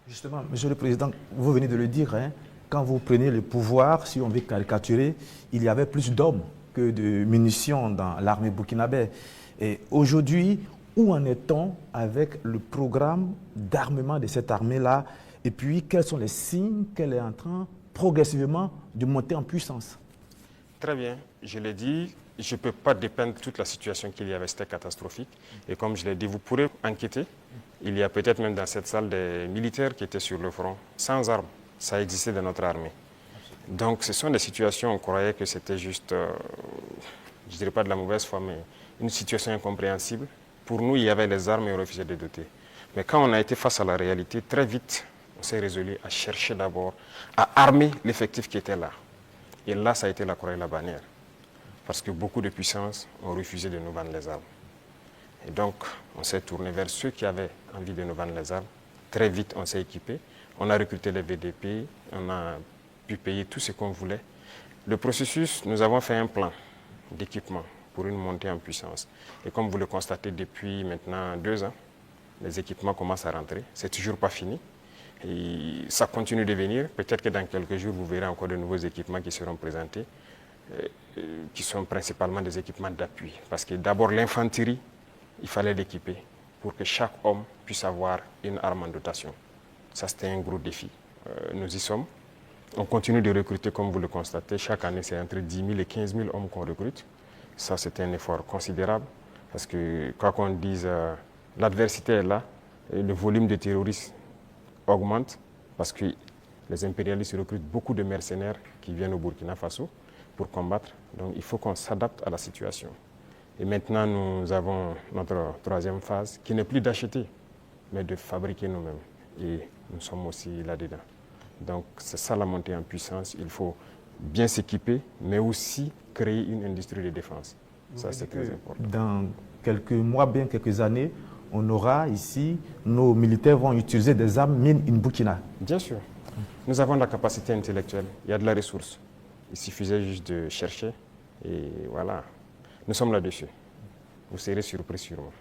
Justement, Monsieur le Président, vous venez de le dire, hein, quand vous prenez le pouvoir, si on veut caricaturer, il y avait plus d'hommes que de munitions dans l'armée burkinabé. Et aujourd'hui, où en est-on avec le programme d'armement de cette armée-là? Et puis, quels sont les signes qu'elle est en train progressivement de monter en puissance? Très bien, je l'ai dit, je ne peux pas dépeindre toute la situation qu'il y avait, c'était catastrophique. Et comme je l'ai dit, vous pourrez enquêter. Il y a peut-être même dans cette salle des militaires qui étaient sur le front, sans armes. Ça existait dans notre armée. Donc ce sont des situations, on croyait que c'était juste, je ne dirais pas de la mauvaise foi, mais une situation incompréhensible. Pour nous, il y avait les armes et on refusait de les doter. Mais quand on a été face à la réalité, très vite, on s'est résolu à chercher d'abord à armer l'effectif qui était là. Et là, ça a été la croix et la bannière. Parce que beaucoup de puissances ont refusé de nous vendre les armes. Et donc, on s'est tourné vers ceux qui avaient envie de nous vendre les armes. Très vite, on s'est équipé. On a recruté les VDP, on a pu payer tout ce qu'on voulait. Le processus, nous avons fait un plan d'équipement pour une montée en puissance. Et comme vous le constatez depuis maintenant 2 ans, les équipements commencent à rentrer. C'est toujours pas fini. Et ça continue de venir. Peut-être que dans quelques jours, vous verrez encore de nouveaux équipements qui seront présentés, qui sont principalement des équipements d'appui. Parce que d'abord, l'infanterie, il fallait l'équiper pour que chaque homme puisse avoir une arme en dotation. Ça, c'était un gros défi. Nous y sommes. On continue de recruter, comme vous le constatez. Chaque année, c'est entre 10 000 et 15 000 hommes qu'on recrute. Ça, c'est un effort considérable. Parce que, quoi qu'on dise, l'adversité est là. Et le volume de terroristes augmente parce que les impérialistes recrutent beaucoup de mercenaires qui viennent au Burkina Faso pour combattre. Donc il faut qu'on s'adapte à la situation. Et maintenant, nous avons notre troisième phase qui n'est plus d'acheter, mais de fabriquer nous-mêmes. Et nous sommes aussi là-dedans. Donc c'est ça la montée en puissance. Il faut bien s'équiper, mais aussi créer une industrie de défense. Ça, c'est très important. Dans quelques mois, bien quelques années, on aura ici, nos militaires vont utiliser des armes made in Burkina. Bien sûr. Nous avons de la capacité intellectuelle, il y a de la ressource. Il suffisait juste de chercher et voilà. Nous sommes là-dessus. Vous serez surpris sûrement.